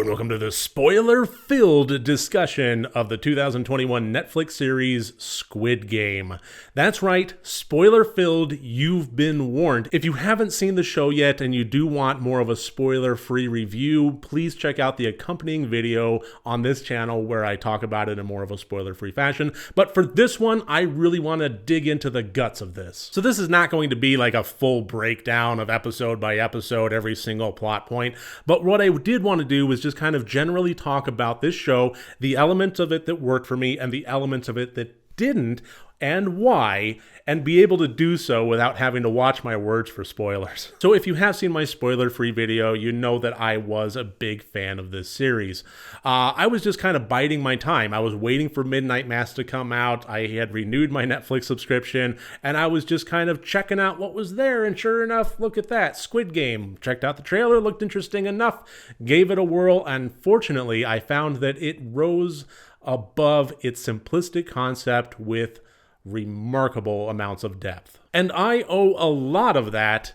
Hello and welcome to the spoiler-filled discussion of the 2021 Netflix series Squid Game. That's right, spoiler-filled, you've been warned. If you haven't seen the show yet and you do want more of a spoiler-free review, please check out the accompanying video on this channel where I talk about it in more of a spoiler-free fashion. But for this one, I really want to dig into the guts of this. So this is not going to be like a full breakdown of episode by episode, every single plot point, but what I did want to do was just kind of generally talk about this show, the elements of it that worked for me and the elements of it that didn't, and why, and be able to do so without having to watch my words for spoilers. So if you have seen my spoiler-free video, you know that I was a big fan of this series. I was just kind of biding my time. I was waiting for Midnight Mass to come out. I had renewed my Netflix subscription, and I was just kind of checking out what was there, and sure enough, look at that, Squid Game. Checked out the trailer, looked interesting enough, gave it a whirl, and fortunately, I found that it rose above its simplistic concept with remarkable amounts of depth. And I owe a lot of that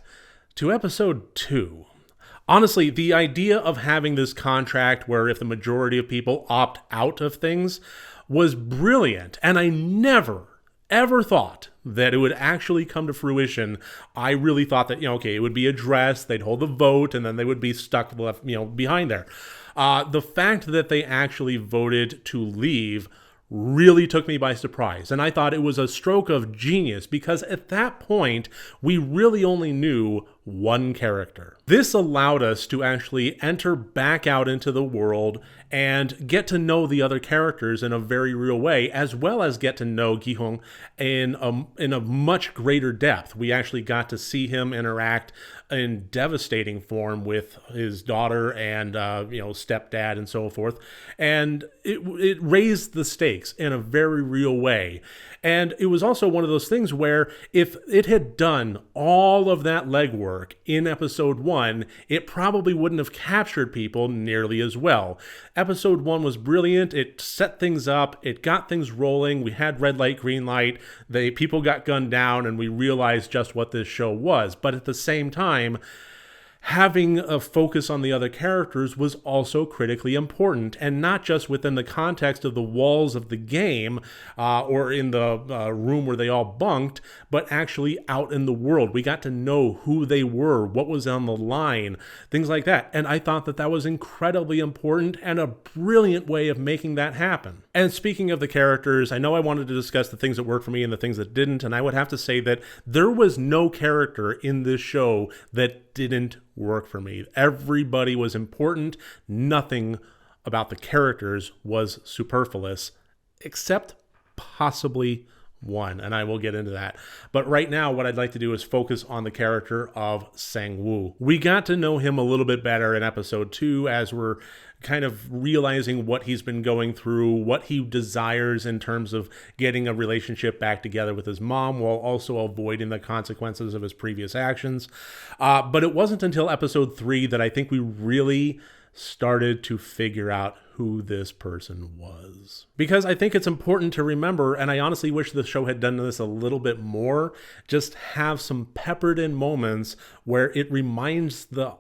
to episode 2. Honestly, the idea of having this contract where if the majority of people opt out of things was brilliant, and I never ever thought that it would actually come to fruition. I really thought that, it would be addressed, they'd hold the vote, and then they would be stuck left, behind there. The fact that they actually voted to leave really took me by surprise, and I thought it was a stroke of genius because at that point, we really only knew one character. This allowed us to actually enter back out into the world and get to know the other characters in a very real way, as well as get to know 𝗘𝗾𝗂𝗶𝗽𝗺 in a much greater depth. We actually got to see him interact in devastating form with his daughter and stepdad and so forth, and it raised the stakes in a very real way. And it was also one of those things where if it had done all of that legwork in episode 1, it probably wouldn't have captured people nearly as well. Episode 1 was brilliant. It set things up. It got things rolling. We had red light, green light. People got gunned down, and we realized just what this show was. But at the same time, having a focus on the other characters was also critically important, and not just within the context of the walls of the game or in the room where they all bunked, but actually out in the world. We got to know who they were, what was on the line, things like that. And I thought that that was incredibly important and a brilliant way of making that happen. And speaking of the characters, I know I wanted to discuss the things that worked for me and the things that didn't, and I would have to say that there was no character in this show that didn't work for me. Everybody was important. Nothing about the characters was superfluous, except possibly one, and I will get into that. But right now, what I'd like to do is focus on the character of Sang-woo. We got to know him a little bit better in episode 2 as we're kind of realizing what he's been going through, what he desires in terms of getting a relationship back together with his mom while also avoiding the consequences of his previous actions. But it wasn't until episode 3 that I think we really started to figure out who this person was. Because I think it's important to remember, and I honestly wish the show had done this a little bit more, just have some peppered in moments where it reminds the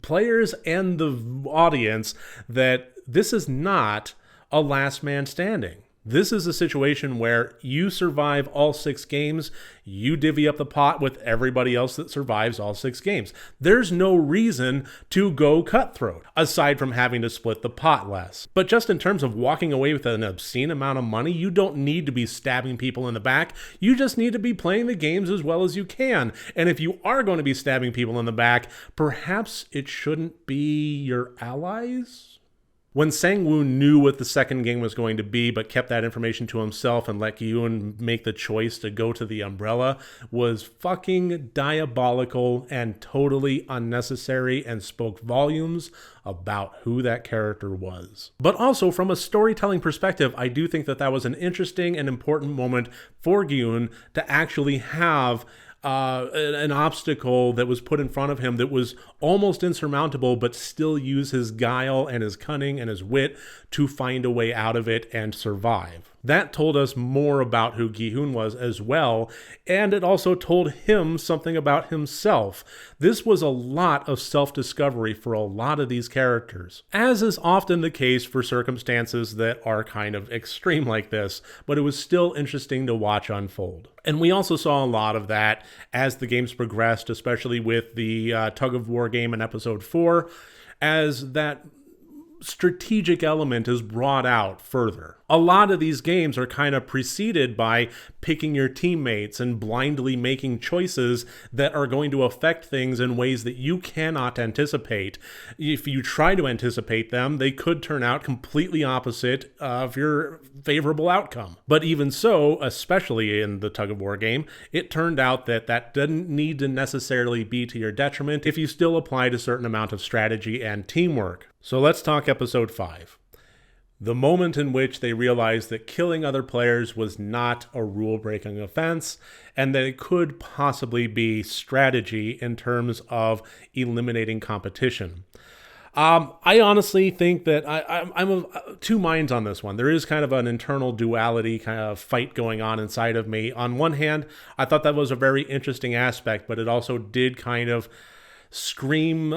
players and the audience that this is not a last man standing. This is a situation where you survive all 6 games, you divvy up the pot with everybody else that survives all 6 games. There's no reason to go cutthroat, aside from having to split the pot less. But just in terms of walking away with an obscene amount of money, you don't need to be stabbing people in the back. You just need to be playing the games as well as you can. And if you are going to be stabbing people in the back, perhaps it shouldn't be your allies? When Sang-woo knew what the second game was going to be, but kept that information to himself and let 𝗘𝗾𝗄𝗏 make the choice to go to the umbrella, was fucking diabolical and totally unnecessary and spoke volumes about who that character was. But also, from a storytelling perspective, I do think that that was an interesting and important moment for 𝗘𝗾𝗄𝗏 to actually have an obstacle that was put in front of him that was almost insurmountable, but still use his guile and his cunning and his wit to find a way out of it and survive. That told us more about who Gi-hun was as well, and it also told him something about himself. This was a lot of self-discovery for a lot of these characters, as is often the case for circumstances that are kind of extreme like this, but it was still interesting to watch unfold. And we also saw a lot of that as the games progressed, especially with the tug-of-war game in episode 4, as that strategic element is brought out further. A lot of these games are kind of preceded by picking your teammates and blindly making choices that are going to affect things in ways that you cannot anticipate. If you try to anticipate them, they could turn out completely opposite of your favorable outcome. But even so, especially in the tug-of-war game, it turned out that that didn't need to necessarily be to your detriment if you still applied a certain amount of strategy and teamwork. So let's talk episode 5. The moment in which they realized that killing other players was not a rule-breaking offense, and that it could possibly be strategy in terms of eliminating competition. I honestly think that I'm of two minds on this one. There is kind of an internal duality kind of fight going on inside of me. On one hand, I thought that was a very interesting aspect, but it also did kind of scream...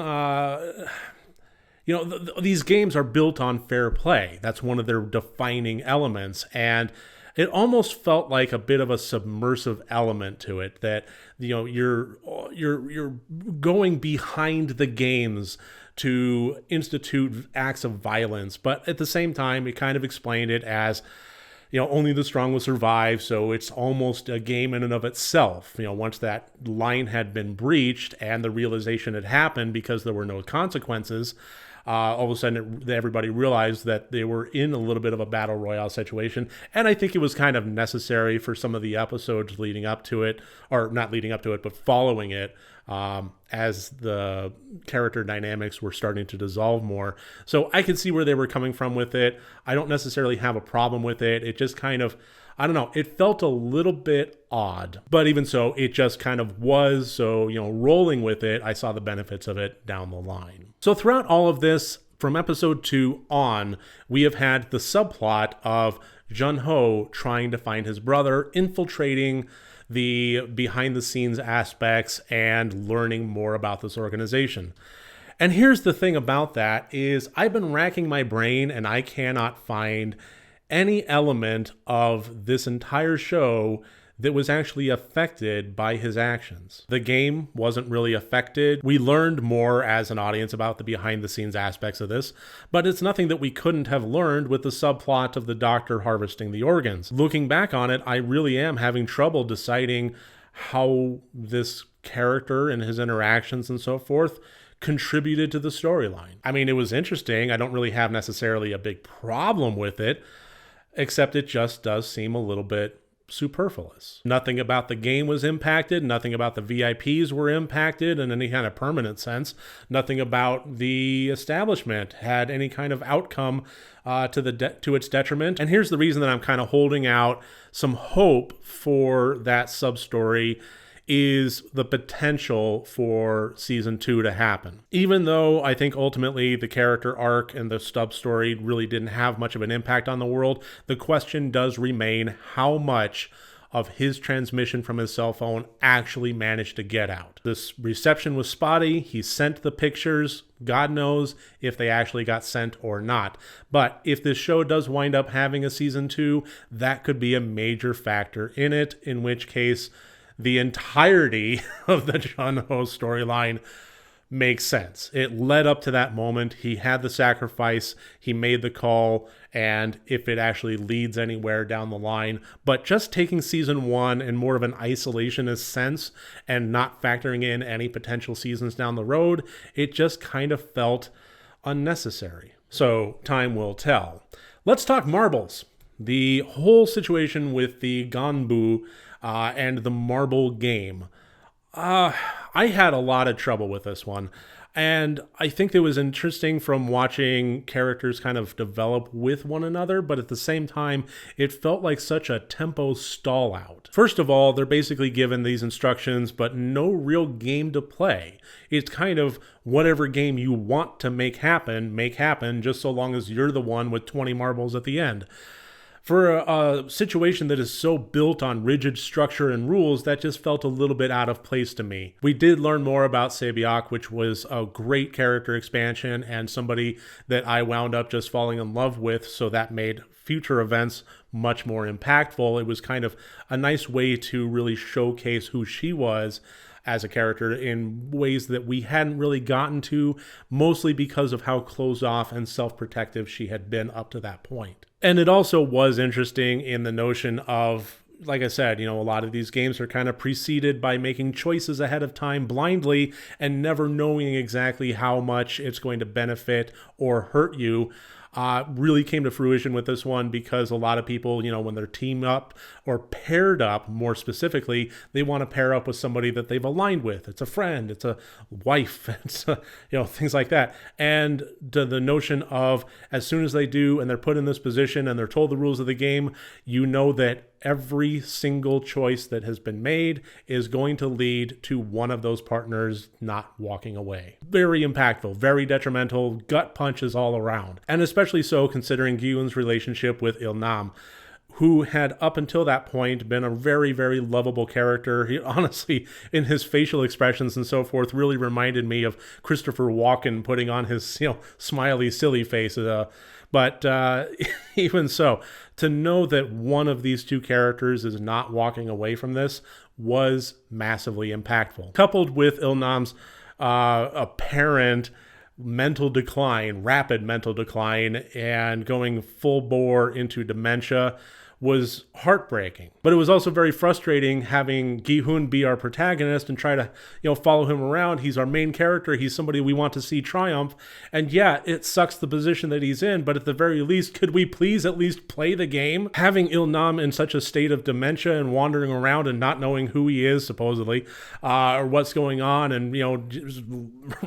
these games are built on fair play. That's one of their defining elements. And it almost felt like a bit of a submersive element to it, that, you're going behind the games to institute acts of violence. But at the same time, it kind of explained it as, only the strong will survive. So it's almost a game in and of itself. Once that line had been breached and the realization had happened because there were no consequences, all of a sudden everybody realized that they were in a little bit of a battle royale situation. And I think it was kind of necessary for some of the episodes leading up to it, or not leading up to it, but following it, as the character dynamics were starting to dissolve more. So I could see where they were coming from with it. I don't necessarily have a problem with it. It just kind of, I don't know, it felt a little bit odd, but even so, it just kind of was. So, rolling with it, I saw the benefits of it down the line. So throughout all of this, from episode 2 on, we have had the subplot of Jun-ho trying to find his brother, infiltrating the behind-the-scenes aspects and learning more about this organization. And here's the thing about that is I've been racking my brain and I cannot find any element of this entire show that was actually affected by his actions. The game wasn't really affected. We learned more as an audience about the behind-the-scenes aspects of this, but it's nothing that we couldn't have learned with the subplot of the doctor harvesting the organs. Looking back on it, I really am having trouble deciding how this character and his interactions and so forth contributed to the storyline. I mean, it was interesting. I don't really have necessarily a big problem with it, except it just does seem a little bit superfluous. Nothing about the game was impacted. Nothing about the VIPs were impacted in any kind of permanent sense. Nothing about the establishment had any kind of outcome to its detriment. And here's the reason that I'm kind of holding out some hope for that sub-story is the potential for season 2 to happen. Even though I think ultimately the character arc and the stub story really didn't have much of an impact on the world, the question does remain how much of his transmission from his cell phone actually managed to get out. This reception was spotty. He sent the pictures. God knows if they actually got sent or not. But if this show does wind up having a season 2, that could be a major factor in it, in which case the entirety of the Jun-ho storyline makes sense. It led up to that moment. He had the sacrifice, he made the call, and if it actually leads anywhere down the line, but just taking season 1 in more of an isolationist sense and not factoring in any potential seasons down the road, it just kind of felt unnecessary. So time will tell. Let's talk marbles. The whole situation with the ganbu and the marble game. I had a lot of trouble with this one. And I think it was interesting from watching characters kind of develop with one another, but at the same time, it felt like such a tempo stall out. First of all, they're basically given these instructions, but no real game to play. It's kind of whatever game you want to make happen, just so long as you're the one with 20 marbles at the end. For a situation that is so built on rigid structure and rules, that just felt a little bit out of place to me. We did learn more about 𝗘𝗏𝗂𝗶𝗽𝗺𝗀, which was a great character expansion and somebody that I wound up just falling in love with, so that made future events much more impactful. It was kind of a nice way to really showcase who she was as a character in ways that we hadn't really gotten to, mostly because of how closed off and self-protective she had been up to that point. And it also was interesting in the notion of, like I said, a lot of these games are kind of preceded by making choices ahead of time blindly and never knowing exactly how much it's going to benefit or hurt you. Really came to fruition with this one because a lot of people, when they're teamed up or paired up, more specifically, they want to pair up with somebody that they've aligned with. It's a friend, it's a wife, it's things like that. And the notion of as soon as they do and they're put in this position and they're told the rules of the game, that every single choice that has been made is going to lead to one of those partners not walking away. Very impactful, very detrimental, gut punches all around. And especially so considering Gi-hun's relationship with Il-nam, who had up until that point been a very, very lovable character. He honestly, in his facial expressions and so forth, really reminded me of Christopher Walken putting on his smiley, silly face. But even so, to know that one of these two characters is not walking away from this was massively impactful. Coupled with Il-nam's apparent mental decline, rapid mental decline, and going full bore into dementia was heartbreaking. But it was also very frustrating having Gi-hun be our protagonist and try to, follow him around. He's our main character. He's somebody we want to see triumph. And yeah, it sucks the position that he's in, but at the very least, could we please at least play the game? Having Il-nam in such a state of dementia and wandering around and not knowing who he is, supposedly, or what's going on, and, just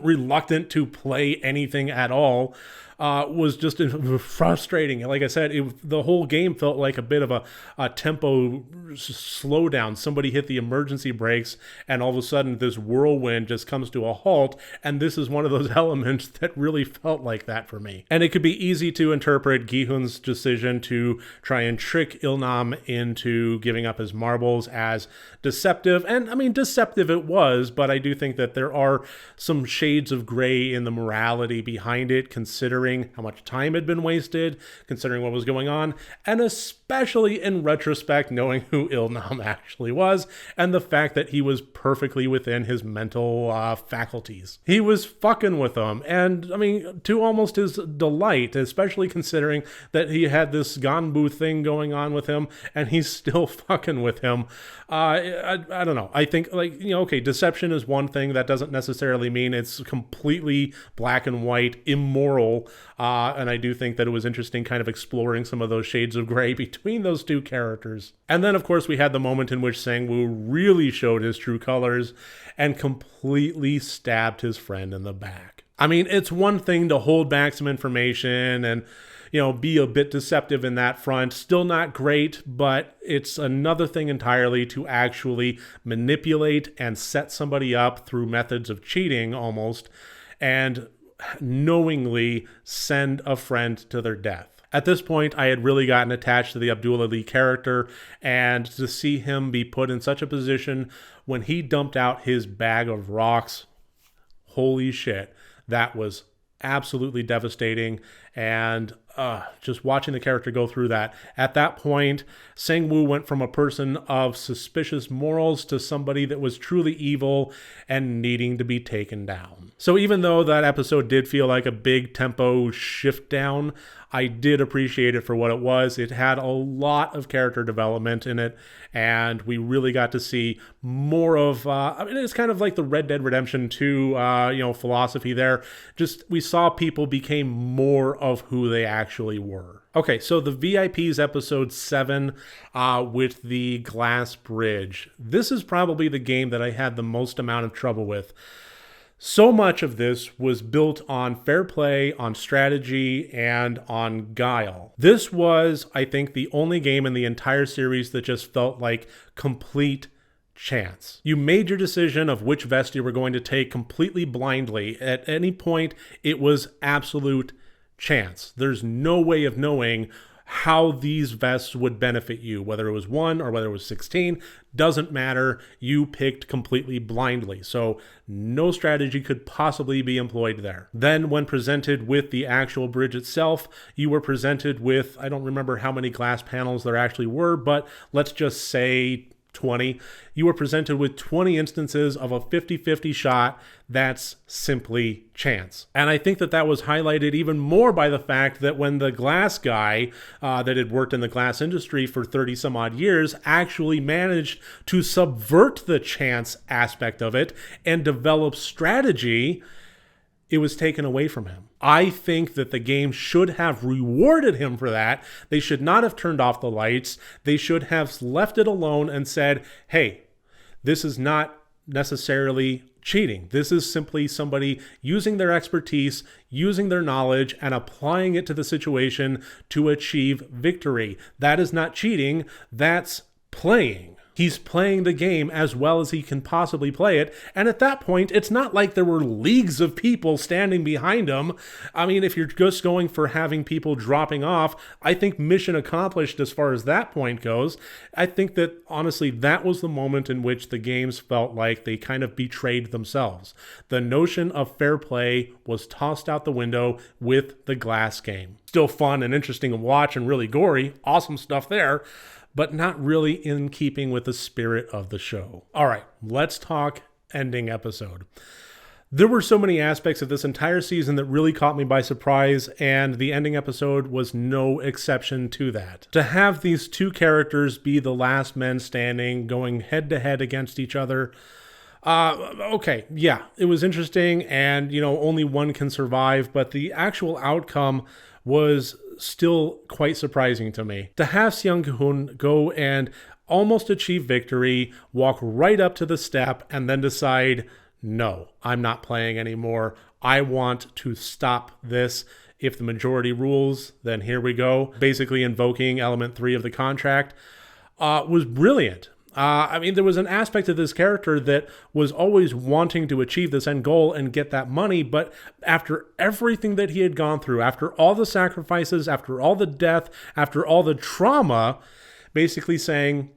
reluctant to play anything at all, was just frustrating. Like I said, the whole game felt like a bit of a tempo slowdown. Somebody hit the emergency brakes and all of a sudden this whirlwind just comes to a halt, and this is one of those elements that really felt like that for me. And it could be easy to interpret Gi-hun's decision to try and trick Il-nam into giving up his marbles as deceptive, and I mean deceptive it was, but I do think that there are some shades of gray in the morality behind it, considering how much time had been wasted, considering what was going on, and especially in retrospect, knowing who Il-nam actually was, and the fact that he was perfectly within his mental faculties. He was fucking with them, and I mean, to almost his delight, especially considering that he had this Ganbu thing going on with him, and he's still fucking with him. I don't know. I think, okay, deception is one thing. That doesn't necessarily mean it's completely black and white, immoral. And I do think that it was interesting kind of exploring some of those shades of gray between those two characters. And then, of course, we had the moment in which Sang-woo really showed his true colors and completely stabbed his friend in the back. I mean, it's one thing to hold back some information and be a bit deceptive in that front. Still not great, but it's another thing entirely to actually manipulate and set somebody up through methods of cheating almost, and knowingly send a friend to their death. At this point, I had really gotten attached to the Abdul Ali character, and to see him be put in such a position when he dumped out his bag of rocks, holy shit, that was absolutely devastating. And just watching the character go through that. At that point, Sang-woo went from a person of suspicious morals to somebody that was truly evil and needing to be taken down. So even though that episode did feel like a big tempo shift down, I did appreciate it for what it was. It had a lot of character development in it, and we really got to see more of, it's kind of like the Red Dead Redemption 2, philosophy there. Just, we saw people became more of who they actually were. Okay, so the VIPs episode 7 with the glass bridge. This is probably the game that I had the most amount of trouble with. So much of this was built on fair play, on strategy, and on guile. This was, I think, the only game in the entire series that just felt like complete chance. You made your decision of which vest you were going to take completely blindly. At any point, it was absolute chance. There's no way of knowing how these vests would benefit you, whether it was 1 or whether it was 16, doesn't matter. You picked completely blindly. So no strategy could possibly be employed there. Then when presented with the actual bridge itself, you were presented with, I don't remember how many glass panels there actually were, but let's just say 20. You were presented with 20 instances of a 50-50 shot that's simply chance. And I think that that was highlighted even more by the fact that when the glass guy that had worked in the glass industry for 30 some odd years actually managed to subvert the chance aspect of it and develop strategy, it was taken away from him. I think that the game should have rewarded him for that. They should not have turned off the lights. They should have left it alone and said, hey, this is not necessarily cheating. This is simply somebody using their expertise, using their knowledge, and applying it to the situation to achieve victory. That is not cheating. That's playing. He's playing the game as well as he can possibly play it. And at that point, it's not like there were leagues of people standing behind him. I mean, if you're just going for having people dropping off, I think mission accomplished as far as that point goes. I think that, honestly, that was the moment in which the games felt like they kind of betrayed themselves. The notion of fair play was tossed out the window with the glass game. Still fun and interesting to watch and really gory. Awesome stuff there, but not really in keeping with the spirit of the show. All right, let's talk ending episode. There were so many aspects of this entire season that really caught me by surprise, and the ending episode was no exception to that. To have these two characters be the last men standing, going head to head against each other, okay, yeah, it was interesting, and, only one can survive, but the actual outcome was still quite surprising to me. To have 𝗘𝗾𝘂𝗶𝗽𝗺 go and almost achieve victory, walk right up to the step, and then decide, no, I'm not playing anymore. I want to stop this. If the majority rules, then here we go. Basically invoking element 3 of the contract was brilliant. There was an aspect of this character that was always wanting to achieve this end goal and get that money, but after everything that he had gone through, after all the sacrifices, after all the death, after all the trauma, basically saying,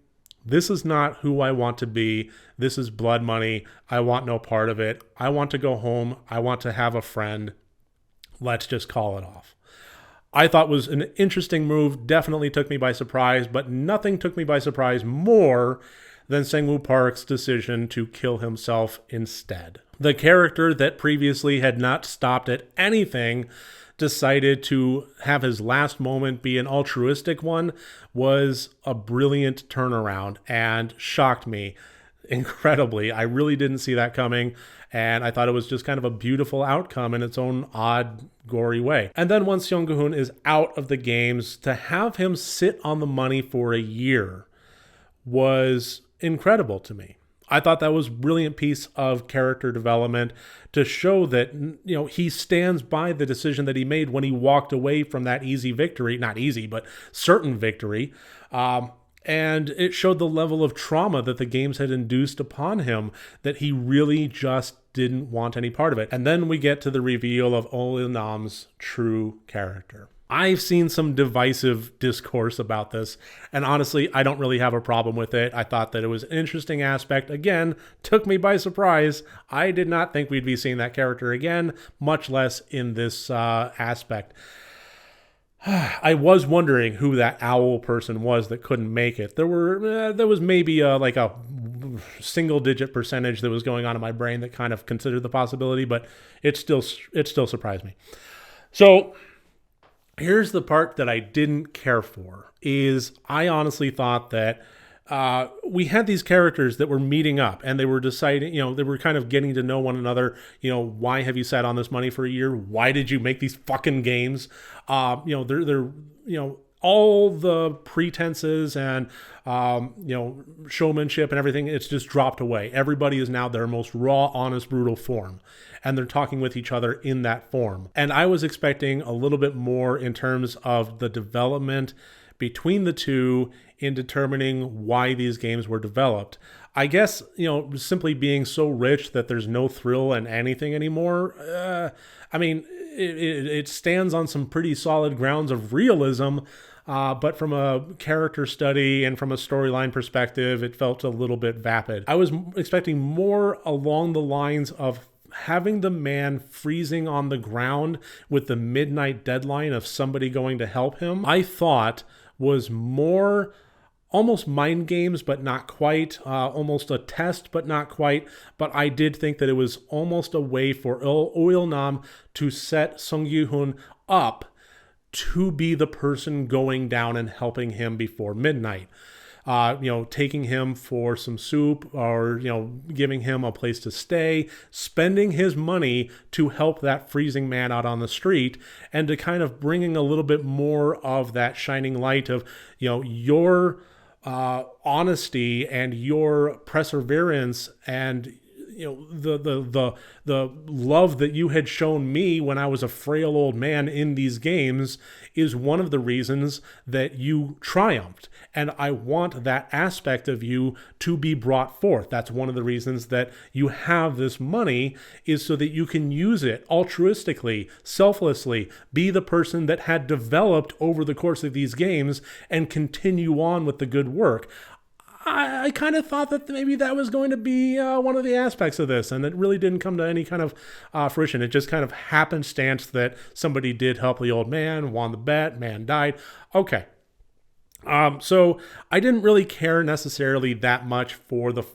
this is not who I want to be. This is blood money. I want no part of it. I want to go home. I want to have a friend. Let's just call it off. I thought was an interesting move, definitely took me by surprise, but nothing took me by surprise more than Sang-woo Park's decision to kill himself instead. The character that previously had not stopped at anything decided to have his last moment be an altruistic one was a brilliant turnaround and shocked me incredibly. I really didn't see that coming, and I thought it was just kind of a beautiful outcome in its own odd, gory way. And then once 𝗘𝗾𝘂𝗶 is out of the games, to have him sit on the money for a year was incredible to me. I thought that was a brilliant piece of character development to show that, he stands by the decision that he made when he walked away from that easy victory, not easy, but certain victory. And it showed the level of trauma that the games had induced upon him, that he really just didn't want any part of it. And then we get to the reveal of Oh Il-nam's true character. I've seen some divisive discourse about this, and honestly, I don't really have a problem with it. I thought that it was an interesting aspect. Again, took me by surprise. I did not think we'd be seeing that character again, much less in this aspect. I was wondering who that owl person was that couldn't make it. There was maybe like a single-digit percentage that was going on in my brain that kind of considered the possibility, but it still surprised me. So here's the part that I didn't care for, is I honestly thought that we had these characters that were meeting up and they were deciding, they were kind of getting to know one another. Why have you sat on this money for a year? Why did you make these fucking games? They're all the pretenses and, showmanship and everything, it's just dropped away. Everybody is now their most raw, honest, brutal form. And they're talking with each other in that form. And I was expecting a little bit more in terms of the development between the two in determining why these games were developed. I guess, simply being so rich that there's no thrill in anything anymore. it stands on some pretty solid grounds of realism, but from a character study and from a storyline perspective, it felt a little bit vapid. I was expecting more along the lines of having the man freezing on the ground with the midnight deadline of somebody going to help him, I thought was more almost mind games, but not quite, almost a test, but not quite. But I did think that it was almost a way for 𝗘𝗏 to set Sung Gi-hun up to be the person going down and helping him before midnight. Taking him for some soup, or, giving him a place to stay, spending his money to help that freezing man out on the street, and to kind of bringing a little bit more of that shining light of, your honesty and your perseverance and the love that you had shown me when I was a frail old man in these games is one of the reasons that you triumphed. And I want that aspect of you to be brought forth. That's one of the reasons that you have this money, is so that you can use it altruistically, selflessly, be the person that had developed over the course of these games and continue on with the good work. I kind of thought that maybe that was going to be one of the aspects of this, and it really didn't come to any kind of fruition. It just kind of happenstance that somebody did help the old man, won the bet, man died. Okay. So I didn't really care necessarily that much for the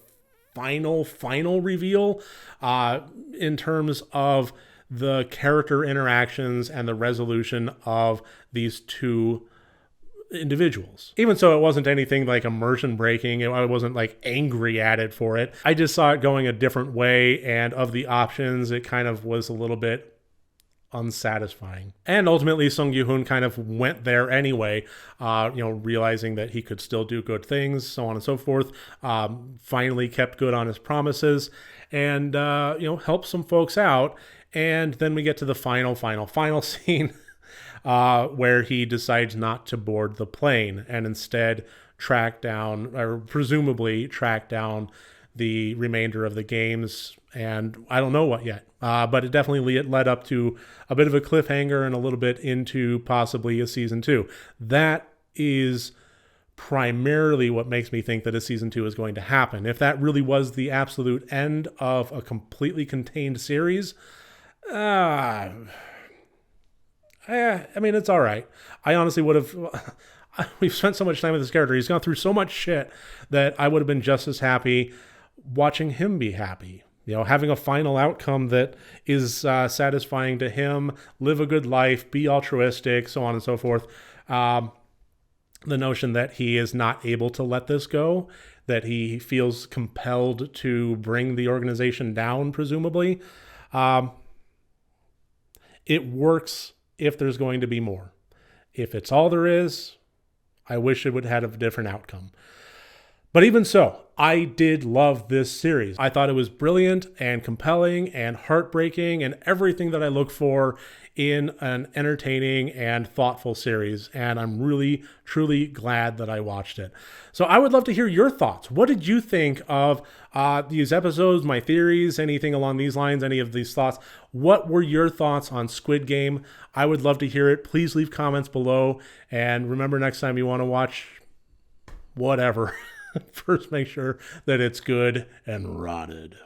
final reveal in terms of the character interactions and the resolution of these two individuals. Even so, it wasn't anything like immersion breaking. I wasn't like angry at it for it. I just saw it going a different way, and of the options, it kind of was a little bit unsatisfying. And ultimately, Sung Gi-hun kind of went there anyway, realizing that he could still do good things, so on and so forth. Finally kept good on his promises, and helped some folks out. And then we get to the final scene, where he decides not to board the plane and instead presumably track down the remainder of the games. And I don't know what yet, but it definitely led up to a bit of a cliffhanger and a little bit into possibly a season 2. That is primarily what makes me think that a season 2 is going to happen. If that really was the absolute end of a completely contained series, it's all right. I honestly would have... We've spent so much time with this character. He's gone through so much shit that I would have been just as happy watching him be happy. Having a final outcome that is satisfying to him, live a good life, be altruistic, so on and so forth. The notion that he is not able to let this go, that he feels compelled to bring the organization down, presumably. It works if there's going to be more. If it's all there is, I wish it would have had a different outcome. But even so, I did love this series. I thought it was brilliant and compelling and heartbreaking and everything that I look for in an entertaining and thoughtful series. And I'm really, truly glad that I watched it. So I would love to hear your thoughts. What did you think of these episodes, my theories, anything along these lines, any of these thoughts? What were your thoughts on Squid Game? I would love to hear it. Please leave comments below. And remember, next time you want to watch whatever, first make sure that it's good and rotted.